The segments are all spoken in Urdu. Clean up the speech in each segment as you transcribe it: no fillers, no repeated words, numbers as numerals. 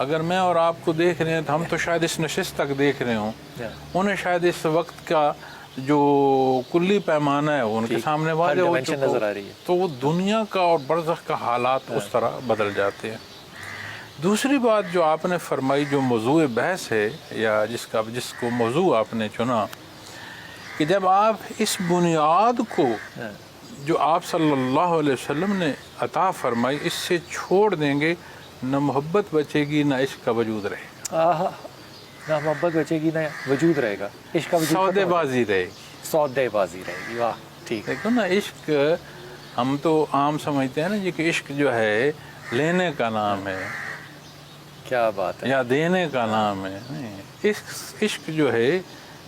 اگر میں اور آپ کو دیکھ رہے ہیں تو ہم تو شاید اس نشست تک دیکھ رہے ہوں، انہیں شاید اس وقت کا جو کلی پیمانہ ہے وہ ان کے سامنے واضح ہو چکا نظر آ رہی ہے، تو وہ دنیا کا اور برزخ کا حالات اس طرح بدل جاتے ہیں۔ دوسری بات جو آپ نے فرمائی، جو موضوع بحث ہے یا جس کو موضوع آپ نے چنا، کہ جب آپ اس بنیاد کو جو آپ صلی اللہ علیہ وسلم نے عطا فرمائی اس سے چھوڑ دیں گے، نہ محبت بچے گی نہ عشق کا وجود رہے گا، نہ محبت بچے گی نہ وجود رہے گا، عشق کا وجود سودے بازی رہے گی۔ سودے بازی رہے گی، واہ ٹھیک۔ دیکھو نا، عشق ہم تو عام سمجھتے ہیں نا جی کہ عشق جو ہے لینے کا نام ہے، کیا بات ہے، یا دینے کا نام ہے۔ نہیں، عشق جو ہے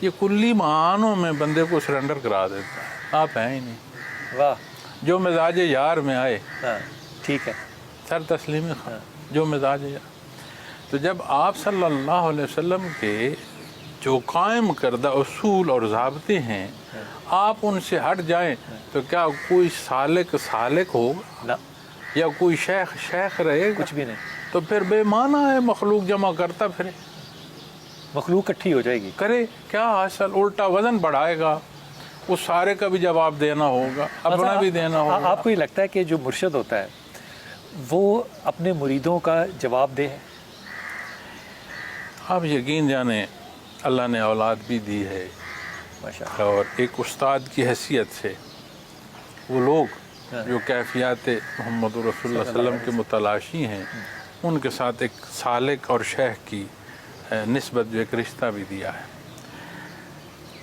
یہ کلی معانوں میں بندے کو سرنڈر کرا دیتا ہے، آپ ہیں ہی نہیں۔ واہ، جو مزاج یار میں آئے، ہاں ٹھیک ہے، سر تسلیم خان، جو مزاج یار۔ تو جب آپ صلی اللہ علیہ وسلم کے جو قائم کردہ اصول اور ضابطے ہیں آپ ان سے ہٹ جائیں تو کیا کوئی سالک ہوگا نہ یا کوئی شیخ رہے گا؟ کچھ بھی نہیں، تو پھر بے معنی ہے مخلوق جمع کرتا پھرے، مخلوق اکٹھی ہو جائے گی، کرے کیا حاصل؟ الٹا وزن بڑھائے گا، اس سارے کا بھی جواب دینا ہوگا، اپنا بھی دینا ہوگا۔ آپ کو یہ لگتا ہے کہ جو مرشد ہوتا ہے وہ اپنے مریدوں کا جواب دہ ہے؟ آپ یقین جانیں اللہ نے اولاد بھی دی ہے، ماشاء اور ایک استاد کی حیثیت سے وہ لوگ جو کیفیات محمد رسول اللہ صلی اللہ علیہ وسلم کے متلاشی ہیں ان کے ساتھ ایک سالک اور شیخ کی نسبت جو ایک رشتہ بھی دیا ہے۔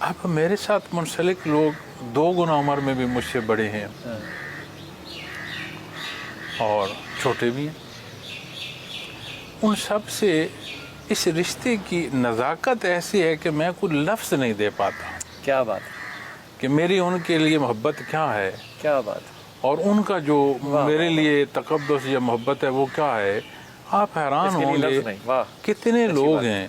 اب میرے ساتھ منسلک لوگ 2 گنا عمر میں بھی مجھ سے بڑے ہیں اور چھوٹے بھی ہیں، ان سب سے اس رشتے کی نزاکت ایسی ہے کہ میں کوئی لفظ نہیں دے پاتا کیا بات، کہ میری ان کے لیے محبت کیا ہے، کیا بات، اور ان کا جو میرے لیے تقدس یا محبت ہے وہ کیا ہے۔ آپ حیران ہوں گے واہ کتنے لوگ ہیں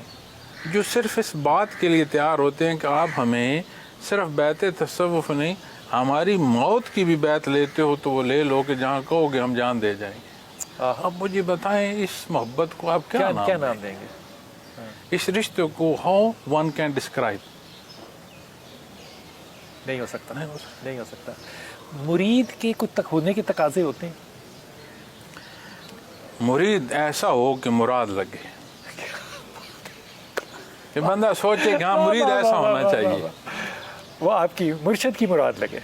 جو صرف اس بات کے لیے تیار ہوتے ہیں کہ آپ ہمیں صرف بیعت تصوف نہیں، ہماری موت کی بھی بیعت لیتے ہو تو وہ لے لو کہ جہاں کہو گے ہم جان دے جائیں گے۔ اب مجھے بتائیں اس محبت کو آپ کیا نام دیں گے؟ اس رشتے کو ہاؤ ون کین ڈسکرائب؟ نہیں ہو سکتا، نہیں ہو سکتا۔ مرید کے کچھ تک ہونے کے تقاضے ہوتے ہیں، مرید ایسا ہو کہ مراد لگے، کہ بندہ سوچے کہ ہاں مرید ایسا ہونا چاہیے، وہ آپ کی مرشد کی مراد لگے۔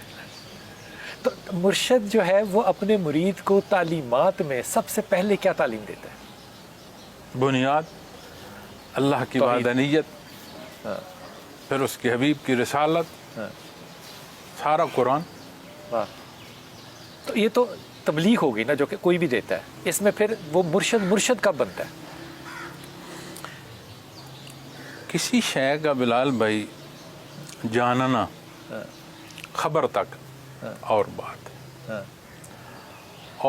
تو مرشد جو ہے وہ اپنے مرید کو تعلیمات میں سب سے پہلے کیا تعلیم دیتا ہے؟ بنیاد اللہ کی وحدانیت، پھر اس کے حبیب کی رسالت، سارا قرآن۔ تو یہ تو تبلیغ ہوگی نا جو کہ کوئی بھی دیتا ہے، اس میں پھر وہ مرشد کب بنتا ہے؟ کسی شے کا بلال بھائی جاننا خبر تک اور بات ہے،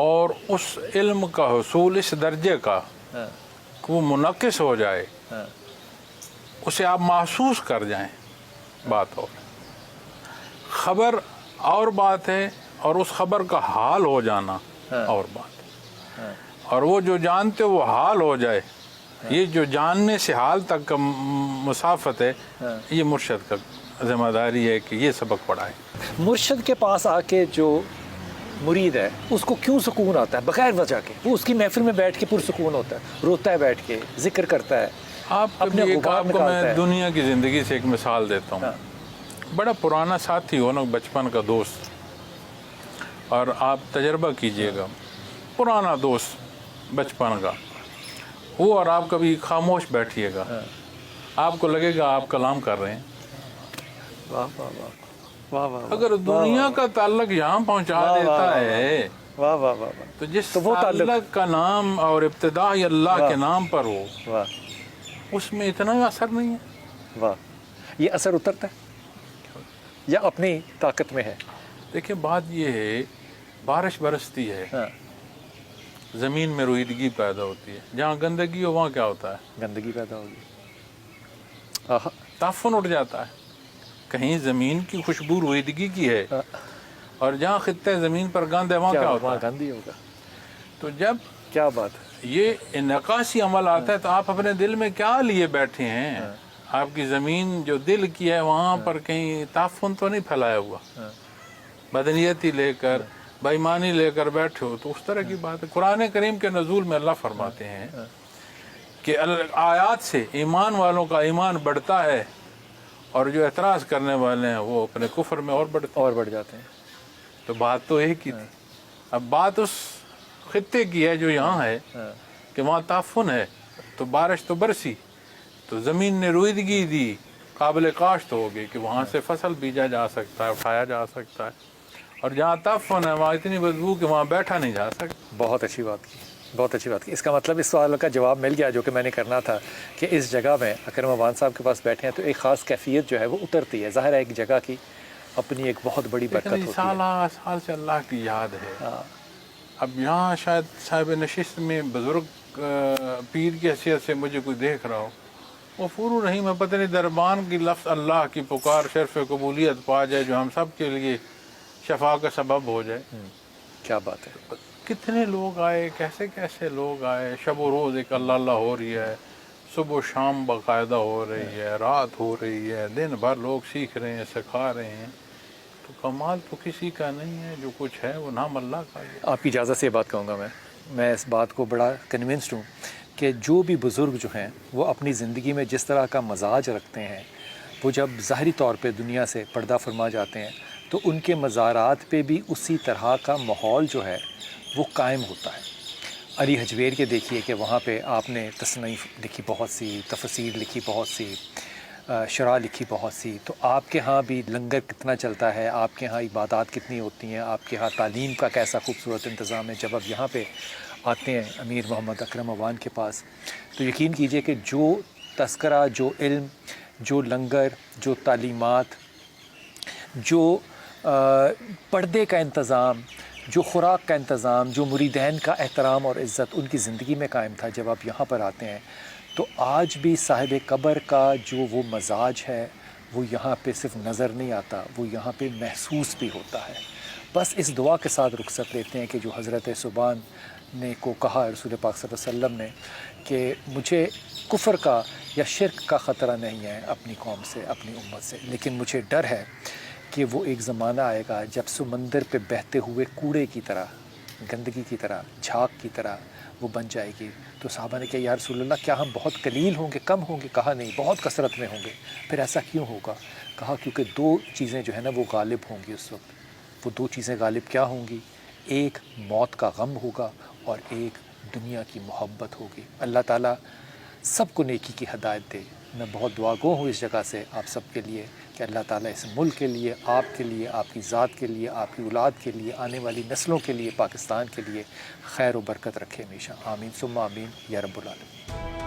اور اس علم کا حصول اس درجے کا کہ وہ منعکس ہو جائے، اسے آپ محسوس کر جائیں، بات اور خبر اور بات ہے، اور اس خبر کا حال ہو جانا اور بات ہے، اور وہ جو جانتے وہ حال ہو جائے، یہ جو جاننے سے حال تک کا مسافت ہے، یہ مرشد کا ذمہ داری ہے کہ یہ سبق پڑھائے۔ مرشد کے پاس آ کے جو مرید ہے اس کو کیوں سکون آتا ہے بغیر وجہ کے؟ وہ اس کی محفل میں بیٹھ کے پرسکون ہوتا ہے، روتا ہے بیٹھ کے، ذکر کرتا ہے، آپ کو میں دنیا کی زندگی سے ایک مثال دیتا ہوں۔ بڑا پرانا ساتھی ہو نا، بچپن کا دوست، اور آپ تجربہ کیجئے گا، پرانا دوست بچپن کا، وہ اور آپ کبھی خاموش بیٹھیے گا، آپ کو لگے گا آپ کلام کر رہے ہیں۔ واہ واہ واہ واہ، اگر دنیا کا تعلق یہاں پہنچا دیتا ہے واہ واہ واہ، تو جس تعلق کا نام اور ابتدا اللہ کے نام پر ہو، اس میں اتنا اثر نہیں ہے۔ واہ، یہ اثر اترتا ہے یا اپنی طاقت میں ہے؟ دیکھیں بات یہ ہے، بارش برستی ہے، زمین میں رویدگی پیدا ہوتی ہے، جہاں گندگی ہو وہاں کیا ہوتا ہے؟ گندگی پیدا ہوگی، تعفن اٹھ جاتا ہے۔ کہیں زمین کی خوشبو رویدگی کی ہے، اور جہاں خطے زمین پر گند ہے وہاں کیا ہوتا ہے؟ گند ہی ہوگا۔ تو جب کیا بات یہ انعکاسی عمل آتا ہے تو آپ اپنے دل میں کیا لیے بیٹھے ہیں؟ آپ کی زمین جو دل کی ہے وہاں پر کہیں تعفن تو نہیں پھیلایا ہوا، بدنیتی لے کر بےایمانی لے کر بیٹھے ہو تو اس طرح کی بات ہے۔ قرآن کریم کے نزول میں اللہ فرماتے ہیں کہ آیات سے ایمان والوں کا ایمان بڑھتا ہے اور جو اعتراض کرنے والے ہیں وہ اپنے کفر میں اور بڑھ جاتے ہیں۔ تو بات تو ایک ہی تھی۔ اب بات اس خطے کی ہے جو یہاں ہے کہ وہاں تعفن ہے تو بارش تو برسی تو زمین نے رویدگی دی، قابل کاشت ہو گئی کہ وہاں سے فصل بیجا جا سکتا ہے، اٹھایا جا سکتا ہے، اور جہاں تعفن ہے وہاں اتنی بدبو کہ وہاں بیٹھا نہیں جا سکتا۔ بہت اچھی بات کی، بہت اچھی بات کی۔ اس کا مطلب اس سوال کا جواب مل گیا جو کہ میں نے کرنا تھا کہ اس جگہ میں اکرم عوان صاحب کے پاس بیٹھے ہیں تو ایک خاص کیفیت جو ہے وہ اترتی ہے۔ ظاہر ہے ایک جگہ کی اپنی ایک بہت بڑی برکت ہوتی ہے۔ سال سے اللہ کی یاد ہے۔ اب یہاں شاید صاحب نشست میں بزرگ پیر کی حیثیت سے مجھے کوئی دیکھ رہا ہو، غفور رحیم ہے، پتہ نہیں دربان کی لفظ اللہ کی پکار شرف قبولیت پا جائے جو ہم سب کے لیے شفا کا سبب ہو جائے۔ کیا بات ہے۔ کتنے لوگ آئے، کیسے کیسے لوگ آئے، شب و روز ایک اللہ اللہ ہو رہی ہے، صبح و شام باقاعدہ ہو رہی ہے، رات ہو رہی ہے، دن بھر لوگ سیکھ رہے ہیں، سکھا رہے ہیں۔ تو کمال تو کسی کا نہیں ہے، جو کچھ ہے وہ نام اللہ کا ہے۔ آپ کی اجازت سے یہ بات کہوں گا، میں اس بات کو بڑا کنونسڈ ہوں کہ جو بھی بزرگ جو ہیں وہ اپنی زندگی میں جس طرح کا مزاج رکھتے ہیں، وہ جب ظاہری طور پہ دنیا سے پردہ فرما جاتے ہیں تو ان کے مزارات پہ بھی اسی طرح کا ماحول جو ہے وہ قائم ہوتا ہے۔ علی حجویر کے دیکھیے کہ وہاں پہ آپ نے تصنیف لکھی بہت سی، تفسیر لکھی بہت سی، شرح لکھی بہت سی، تو آپ کے ہاں بھی لنگر کتنا چلتا ہے، آپ کے ہاں عبادات کتنی ہوتی ہیں، آپ کے ہاں تعلیم کا کیسا خوبصورت انتظام ہے۔ جب آپ یہاں پہ آتے ہیں امیر محمد اکرم عوان کے پاس تو یقین کیجئے کہ جو تذکرہ، جو علم، جو لنگر، جو تعلیمات، جو پردے کا انتظام، جو خوراک کا انتظام، جو مریدین کا احترام اور عزت ان کی زندگی میں قائم تھا، جب آپ یہاں پر آتے ہیں تو آج بھی صاحب قبر کا جو وہ مزاج ہے وہ یہاں پہ صرف نظر نہیں آتا، وہ یہاں پہ محسوس بھی ہوتا ہے۔ بس اس دعا کے ساتھ رخصت لیتے ہیں کہ جو حضرت سبحان نے کو کہا رسول پاک صلی اللہ علیہ وسلم نے کہ مجھے کفر کا یا شرک کا خطرہ نہیں ہے اپنی قوم سے، اپنی امت سے، لیکن مجھے ڈر ہے کہ وہ ایک زمانہ آئے گا جب سمندر پہ بہتے ہوئے کوڑے کی طرح، گندگی کی طرح، جھاگ کی طرح وہ بن جائے گی۔ تو صحابہ نے کہا یا رسول اللہ کیا ہم بہت قلیل ہوں گے، کم ہوں گے؟ کہا نہیں، بہت کثرت میں ہوں گے۔ پھر ایسا کیوں ہوگا؟ کہا کیونکہ دو چیزیں جو ہے نا وہ غالب ہوں گی اس وقت۔ وہ دو چیزیں غالب کیا ہوں گی؟ ایک موت کا غم ہوگا اور ایک دنیا کی محبت ہوگی۔ اللہ تعالیٰ سب کو نیکی کی ہدایت دے۔ میں بہت دعا گو ہوں اس جگہ سے آپ سب کے لیے کہ اللہ تعالیٰ اس ملک کے لیے، آپ کے لیے، آپ کی ذات کے لیے، آپ کی اولاد کے لیے، آنے والی نسلوں کے لیے، پاکستان کے لیے خیر و برکت رکھے ہمیشہ۔ آمین ثم آمین یا رب العالمین۔